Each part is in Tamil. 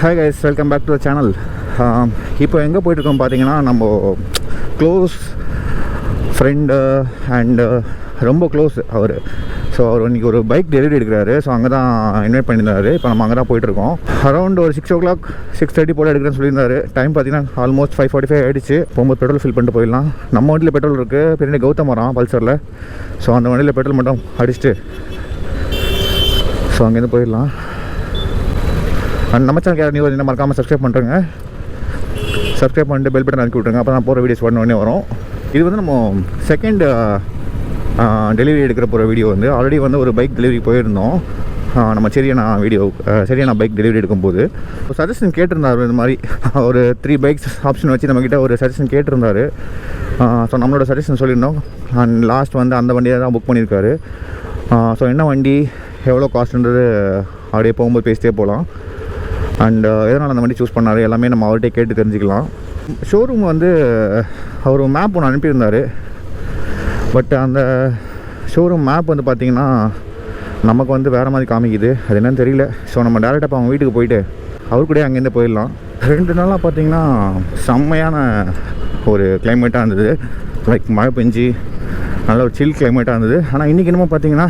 Hi guys, welcome back to the channel. இப்போ எங்கே போயிட்டுருக்கோம் பார்த்தீங்கன்னா, நம்ம க்ளோஸ் ஃப்ரெண்டு அண்டு ரொம்ப க்ளோஸ் அவர். ஸோ அவர் இன்றைக்கி ஒரு பைக் டெலிவரி எடுக்கிறாரு. ஸோ அங்கே தான் இன்வைட் பண்ணியிருந்தாரு. இப்போ நம்ம அங்கே தான் போயிட்டுருக்கோம். அரௌண்ட் ஒரு 6 o'clock 6:30 போல் எடுக்கிறேன்னு சொல்லியிருந்தாரு. டைம் பார்த்தீங்கன்னா ஆல்மோஸ்ட் 5:45 ஆகிடுச்சு. போகும்போது பெட்ரோல் ஃபில் பண்ணிட்டு போயிடலாம். நம்ம வண்டியில் பெட்ரோல் இருக்குது, பின்னாடி கௌதம் வரான் பல்சரில். ஸோ அந்த வண்டியில் பெட்ரோல் மட்டும் அடிச்சுட்டு ஸோ அங்கேருந்து போயிடலாம். அண்ட் நம்ம சேனல் யாரும் நியூஸ் என்ன மறக்காமல் சப்ஸ்கிரைப் பண்ணுறேங்க. சப்ஸ்கிரைப் பண்ணிட்டு பெல் பட்டன் அனுப்பி விட்ருங்க. அப்போ நான் போகிற வீடியோஸ் உடனே வரும். இது வந்து நம்ம செகண்ட் டெலிவரி எடுக்கிற போகிற வீடியோ வந்து ஆல்ரெடி வந்து ஒரு பைக் டெலிவரி போயிருந்தோம். நம்ம சரியான பைக் டெலிவரி எடுக்கும்போது ஒரு சஜஷன் கேட்டிருந்தார். இந்த மாதிரி ஒரு 3 பைக்ஸ் ஆப்ஷன் வச்சு நம்மக்கிட்ட ஒரு சஜஷன் கேட்டிருந்தார். ஸோ நம்மளோட சஜஷன் சொல்லியிருந்தோம். அண்ட் லாஸ்ட் வந்து அந்த வண்டியை தான் புக் பண்ணியிருக்காரு. ஸோ என்ன வண்டி எவ்வளோ காஸ்ட்ன்றது அப்படியே போகும்போது பேசிட்டே போகலாம். அண்ட் எதனால் அந்த வண்டி சூஸ் பண்ணார் எல்லாமே நம்ம அவர்கிட்ட கேட்டு தெரிஞ்சுக்கலாம். ஷோரூம் வந்து அவர் மேப் ஒன்று அனுப்பியிருந்தார். பட் அந்த ஷோரூம் மேப் வந்து பார்த்திங்கன்னா நமக்கு வந்து வேறு மாதிரி காமிக்குது. அது என்னன்னு தெரியல. ஸோ நம்ம டேரெக்டாக இப்போ அவங்க வீட்டுக்கு போயிட்டு அவர் கூட அங்கேருந்து போயிடலாம். 2 நாளாக பார்த்திங்கன்னா செம்மையான ஒரு கிளைமேட்டாக இருந்தது. லைக் மழை பெஞ்சு நல்ல ஒரு சில் கிளைமேட்டாக இருந்தது. ஆனால் இன்றைக்கி என்னமோ பார்த்திங்கன்னா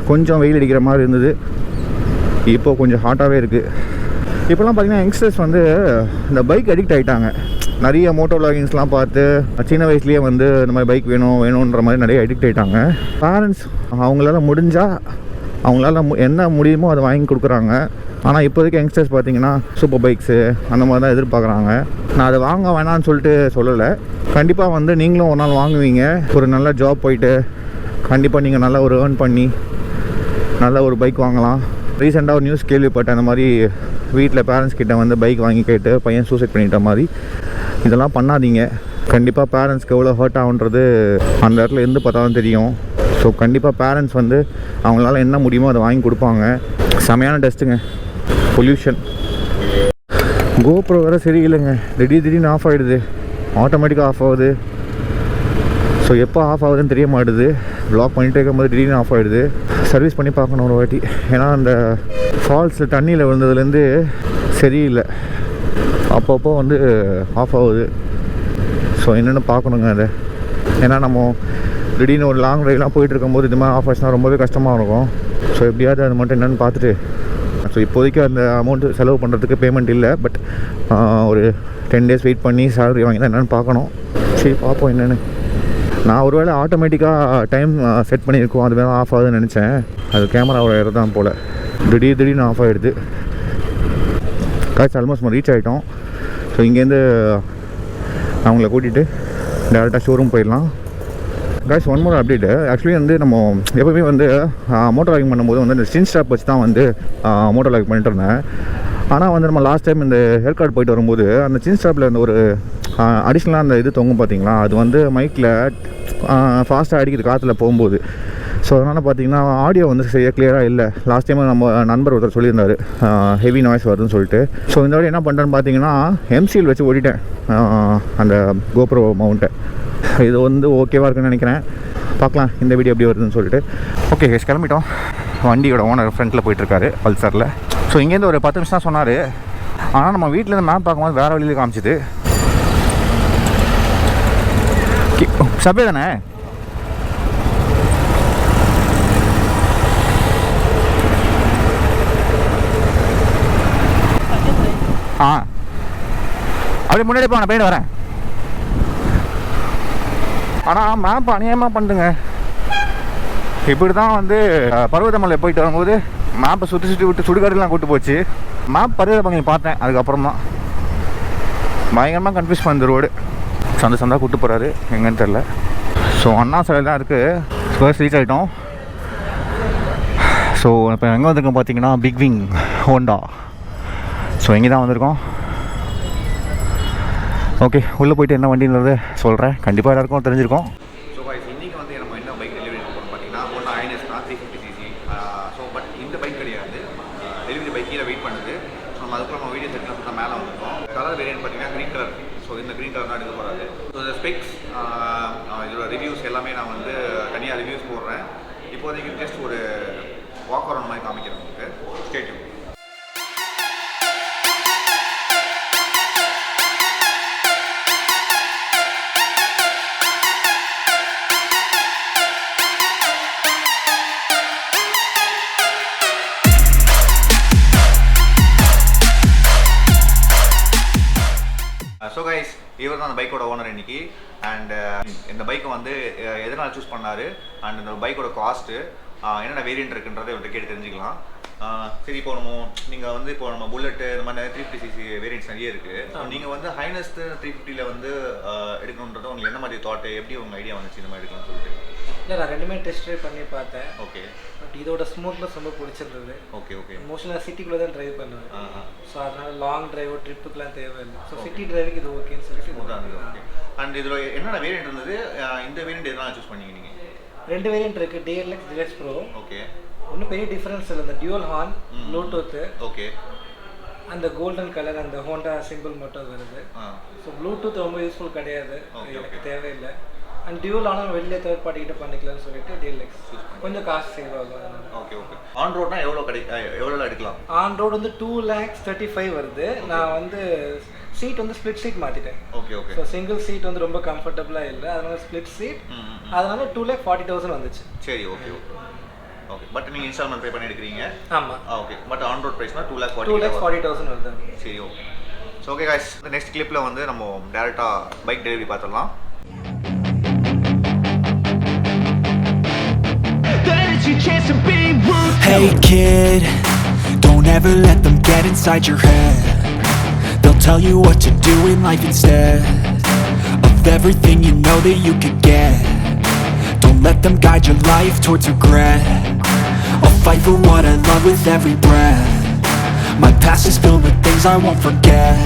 கொஞ்சம் வெயில் அடிக்கிற மாதிரி இருந்தது. இப்போது கொஞ்சம் ஹாட்டாகவே இருக்குது. இப்போலாம் பார்த்திங்கன்னா யங்ஸ்டர்ஸ் வந்து இந்த பைக் அடிக்ட் ஆகிட்டாங்க. நிறைய மோட்டோ விளாகிங்ஸ்லாம் பார்த்து சின்ன வயசுலேயே வந்து இந்த மாதிரி பைக் வேணுன்ற மாதிரி நிறைய அடிக்ட் ஆகிட்டாங்க. பேரண்ட்ஸ் அவங்களால முடிஞ்சால் அவங்களால என்ன முடியுமோ அதை வாங்கி கொடுக்குறாங்க. ஆனால் இப்போதைக்கு யங்ஸ்டர்ஸ் பார்த்திங்கன்னா சூப்பர் பைக்ஸு அந்த மாதிரி தான் எதிர்பார்க்குறாங்க. நான் அதை வாங்க வேணான்னு சொல்லிட்டு சொல்லலை. கண்டிப்பாக வந்து நீங்களும் ஒரு நாள் வாங்குவீங்க. ஒரு நல்ல ஜாப் போயிட்டு கண்டிப்பாக நீங்கள் நல்லா ஒரு ஏர்ன் பண்ணி நல்ல ஒரு பைக் வாங்கலாம். ரீசெண்டாக ஒரு நியூஸ் கேள்விப்பட்டேன். அந்த மாதிரி வீட்டில் பேரண்ட்ஸ் கிட்டே வந்து பைக் வாங்கி கேட்டு பையன் சூசைட் பண்ணிட்ட மாதிரி. இதெல்லாம் பண்ணாதீங்க. கண்டிப்பாக பேரண்ட்ஸ்க்கு எவ்வளோ ஹர்ட் ஆகுன்றது அந்த இடத்துல இருந்து பார்த்தா தான் தெரியும். ஸோ கண்டிப்பாக பேரண்ட்ஸ் வந்து அவங்களால என்ன முடியுமோ அதை வாங்கி கொடுப்பாங்க. செமையான டெஸ்ட்டுங்க, பொல்யூஷன். கோப்ரோ வேறு சரியில்லைங்க. திடீர்னு ஆஃப் ஆகிடுது, ஆட்டோமேட்டிக்காக ஆஃப் ஆகுது. ஸோ எப்போ ஆஃப் ஆகுதுன்னு தெரிய மாட்டுது. ப்ளாக் பண்ணிகிட்டே இருக்கும்போது திடீர்னு ஆஃப் ஆகிடுது. சர்வீஸ் பண்ணி பார்க்கணும் ஒரு வாட்டி. ஏன்னா அந்த ஃபால்ஸில் தண்ணியில் விழுந்ததுலேருந்து சரியில்லை, அப்பப்போ வந்து ஆஃப் ஆகுது. ஸோ என்னென்னு பார்க்கணுங்க அதை. ஏன்னா நம்ம திடீர்னு ஒரு லாங் ட்ரைவ்லாம் போயிட்டு இருக்கும்போது இது மாதிரி ஆஃப் ஆச்சுன்னா ரொம்பவே கஷ்டமாக இருக்கும். ஸோ எப்படியாவது அது மட்டும் என்னென்னு பார்த்துட்டு, ஸோ இப்போதைக்கு அந்த அமௌண்ட்டு செலவு பண்ணுறதுக்கு பேமெண்ட் இல்லை. பட் ஒரு 10 days வெயிட் பண்ணி சேலரி வாங்கி தான் என்னென்னு பார்க்கணும். சரி பார்ப்போம் என்னென்னு. நான் ஒரு வேளை ஆட்டோமேட்டிக்காக டைம் செட் பண்ணியிருக்கோம், அது வேறு ஆஃப் ஆகுதுன்னு நினச்சேன். அது கேமராவோட இடம் தான் போல். திடீர்னு ஆஃப் ஆகிடுது. காய்ச்சி ஆல்மோஸ்ட் நம்ம ரீச் ஆகிட்டோம். ஸோ இங்கேருந்து அவங்கள கூட்டிகிட்டு டேரெக்டாக ஷோரூம் போயிடலாம். Guys one more update. Actually வந்து நம்ம எப்போவுமே வந்து மோட்டோ லாகிங் பண்ணும்போது வந்து இந்த ஸ்டின் ஸ்டாப் வச்சு தான் வந்து மோட்டோ லாகிங் பண்ணிட்டு இருந்தேன். ஆனால் வந்து நம்ம லாஸ்ட் டைம் இந்த ஏற்காடு போயிட்டு வரும்போது அந்த சின் ஸ்டாப்பில் இந்த ஒரு அடிஷ்னலாக அந்த இது தொங்கும் பார்த்தீங்களா, அது வந்து மைக்கில் ஃபாஸ்ட்டாக அடிக்குது காற்றுல போகும்போது. ஸோ அதனால் பார்த்தீங்கன்னா ஆடியோ வந்து சரியாக கிளியராக இல்லை. லாஸ்ட் டைம் நம்ம நண்பர் ஒருத்தர் சொல்லியிருந்தார் ஹெவி நாய்ஸ் வருதுன்னு சொல்லிட்டு. ஸோ இந்த வாட்டி என்ன பண்ணுறேன்னு பார்த்தீங்கன்னா எம்சிஎல் வச்சு ஓட்டிட்டேன் அந்த கோப்ரோ மவுண்ட்டை. இது வந்து ஓகேவாக இருக்குன்னு நினைக்கிறேன். பார்க்கலாம் இந்த வீடியோ எப்படி வருதுன்னு சொல்லிட்டு. ஓகே கிளம்பிட்டோம். வண்டியோட ஓனர் ஃப்ரண்ட்டில் போயிட்டுருக்காரு பல்சரில். ஸோ இங்கேருந்து ஒரு 10 நிமிஷம் தான் சொன்னார். ஆனால் நம்ம வீட்டிலேருந்து மேப் பார்க்கும்போது வேறு வழியில் காமிச்சிது. சபே தானே? அப்படியே முன்னாடி போ, நான் போயிட்டு வரேன். ஆனால் மேப் அநியாயமாக பண்ணுங்க. இப்படி தான் வந்து பர்வதமலை போயிட்டு வரும்போது மேப்பை சுற்றி விட்டு சுடுகாடுலாம் கூட்டு போச்சு. மேப் பர்வதமலை பார்த்தேன், அதுக்கப்புறம் தான் பயங்கரமாக கன்ஃபியூஸ் பண்ண ரோடு. சந்தா கூப்பிட்டு போகிறாரு, எங்கன்னு தெரில. ஸோ அண்ணா சாலையில் தான் இருக்குது. ஃபர்ஸ்ட் ரீச் ஆகிட்டோம். ஸோ இப்போ எங்கே வந்திருக்கோம் பார்த்தீங்கன்னா பிக் விங் ஹோண்டா. ஸோ இங்கே தான் வந்திருக்கோம். ஓகே உள்ளே போய்ட்டு என்ன வண்டின்றது சொல்கிறேன். கண்டிப்பாக எல்லாருக்கும் தெரிஞ்சிருக்கோம். ஸோ இன்றைக்கி வந்து நம்ம என்ன பைக் டெலிவரி பண்ணோம் பார்த்தீங்கன்னா ஒன்று Hness 350cc. ஸோ பட் இந்த பைக் கிடையாது, டெலிவரி பைக் கீழே வெயிட் பண்ணுது. ஸோ நம்ம அதுக்குள்ள நம்ம வீடியோ செட்டில் தான் மேலே வந்திருக்கோம். கலர் வேரியன்ட் பார்த்தீங்கன்னா க்ரீன் கலர். ஸோ இந்த க்ரீன் கலர் தான் எடுக்க போகிறாரு. ஸோ இந்த ஸ்பெக்ஸ் இதோட ரிவ்யூஸ் எல்லாமே நான் வந்து தனியாக ரிவ்யூஸ் போடுறேன். இப்போதைக்கு ஜஸ்ட் ஒரு வாக் அரவுண்ட் மாதிரி காமிக்கிறேன் உங்களுக்கு. Stay tune. ஸோ கைஸ் இவர் தான் அந்த பைக்கோட ஓனர் இன்னைக்கு. அண்ட் இந்த பைக்கை வந்து எதனால் சூஸ் பண்ணார் அண்ட் இந்த பைக்கோட காஸ்ட்டு என்னென்ன வேரியன்ட் இருக்குன்றதை இவர்கிட்ட கேட்டு தெரிஞ்சுக்கலாம். சரி, இப்போ நீங்கள் வந்து இப்போ நம்ம புல்லட்டு இந்த மாதிரி 350cc வேரியன்ட்ஸ் நிறைய இருக்குது. நீங்கள் வந்து ஹைனஸ் 350ல் வந்து எடுக்கணுன்றது உங்களுக்கு என்ன மாதிரி தாட்டு, எப்படி உங்கள் ஐடியா வந்துச்சு இந்த மாதிரி எடுக்கணும்னு சொல்லிட்டு? இல்லை, நான் ரெண்டுமே டெஸ்ட் ட்ரைவ் பண்ணி பார்த்தேன். ஓகே. பட் இதோட ஸ்மூத்னஸ் ரொம்ப பிடிச்சிருந்தது. ஓகே. மோஸ்ட்லி நான் சிட்டிக்குள்ளே தான் ட்ரைவ் பண்ணுவேன். ஸோ அதனால் லாங் ட்ரைவோ ட்ரிப்புக்கெலாம் தேவையில்லை. ஸோ சிட்டி டிரைவிங் இது ஓகேன்னு சொல்லி ஸ்மூத்தாக இருந்தது. ஓகே. அண்ட் இதில் என்னென்ன வேரியன்ட் இருந்தது? இந்த வேரியன்ட் எதனால் சூஸ் பண்ணீங்க நீங்கள்? 2 வேரியன்ட் இருக்குது, DLX DLX Pro. ஓகே. ஒன்றும் பெரிய டிஃப்ரென்ஸ் இல்லை, இந்த டியூவல் ஹார்ன், ப்ளூடூத், ஓகே, அந்த கோல்டன் கலர் அந்த ஹோண்டா சிம்பிள் மட்டும் வருது. ஸோ ப்ளூடூத் ரொம்ப யூஸ்ஃபுல் கிடையாது, எனக்கு தேவையில்லை. அண்ட் டியூவல் ஆனால் வெளியே தேர்ட் பார்ட்டி கிட்ட பண்ணிக்கலாம்னு சொல்லிட்டு DLX கொஞ்சம் காசு சேவ் ஆகும். ஓகே. ஆன் ரோட்னா எவ்வளோ எடுக்கலாம்? ஆன் ரோடு வந்து 2,35,000 வருது. நான் வந்து சீட் வந்து ஸ்ப்ளிட் சீட் மாற்றிட்டேன். ஓகே. ஸோ சிங்கிள் சீட் வந்து ரொம்ப கம்ஃபர்டபுளாக இல்லை, அதனால ஸ்ப்ளிட் சீட், அதனால 2,40,000 வந்துச்சு. சரி, ஓகே. பட் நீங்கள் இன்ஸ்டால்மெண்ட் பே பண்ணி எடுக்கிறீங்க? ஆமாம். ஓகே. பட் ஆன் ரோட் ப்ரைஸ்னா 2,40,000 வருது. சரி, ஓகே. ஸோ ஓகே காய்ஸ், இந்த நெக்ஸ்ட் கிளிப்பில் வந்து நம்ம டேரெக்டாக பைக் டெலிவரி பார்த்துடலாம். Hey kid, don't ever let them get inside your head. They'll tell you what to do in life instead of everything you know that you could get. Don't let them guide your life towards regret. I'll fight for what I love with every breath. My past is filled with things I won't forget.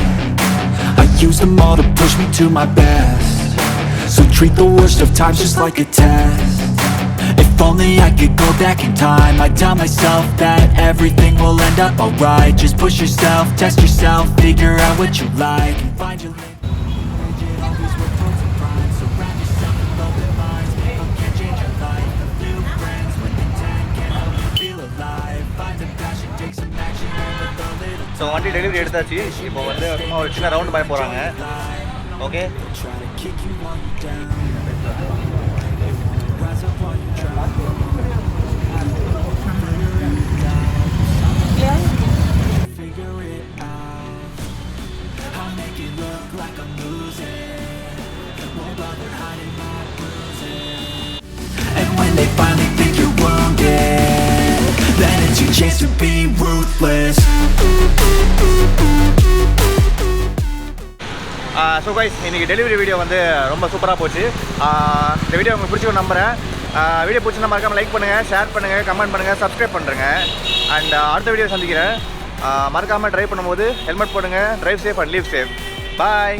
I use them all to push me to my best. So treat the worst of times just like a test. If only I could go back in time, I'd tell myself that everything will end up alright. Just push yourself, test yourself, figure out what you like, and find your lane. Always work towards a prime. Surround yourself with open minds. People can change your life. A few friends when content can help you feel alive. Find the passion, take some action, and with a little time. So வண்டி டெலிவரி எடுத்தாச்சு. இப்போ வந்து சும்மா ஒரு சின்ன ரவுண்ட் பண்ண போகிறாங்க. Okay. Try to kick you while you're down. Rise up while you're trying. Figure it out. I'll make it look like I'm losing. Won't bother hiding my bruises. And when they finally think you're wounded, then it's your chance to be ruthless. So guys, இன்றைக்கி டெலிவரி வீடியோ வந்து ரொம்ப சூப்பராக போச்சு. இந்த வீடியோ உங்களுக்கு பிடிச்சிருக்கும் நம்புகிறேன். வீடியோ பிடிச்சிருந்தா மறக்காமல் லைக் பண்ணுங்கள், ஷேர் பண்ணுங்கள், கமெண்ட் பண்ணுங்கள், சப்ஸ்கிரைப் பண்ணுறேங்க. அண்ட் அடுத்த வீடியோ சந்திக்கிறேன். மறக்காமல் ட்ரைவ் பண்ணும்போது ஹெல்மெட் போடுங்க. Drive safe and leave safe. Bye.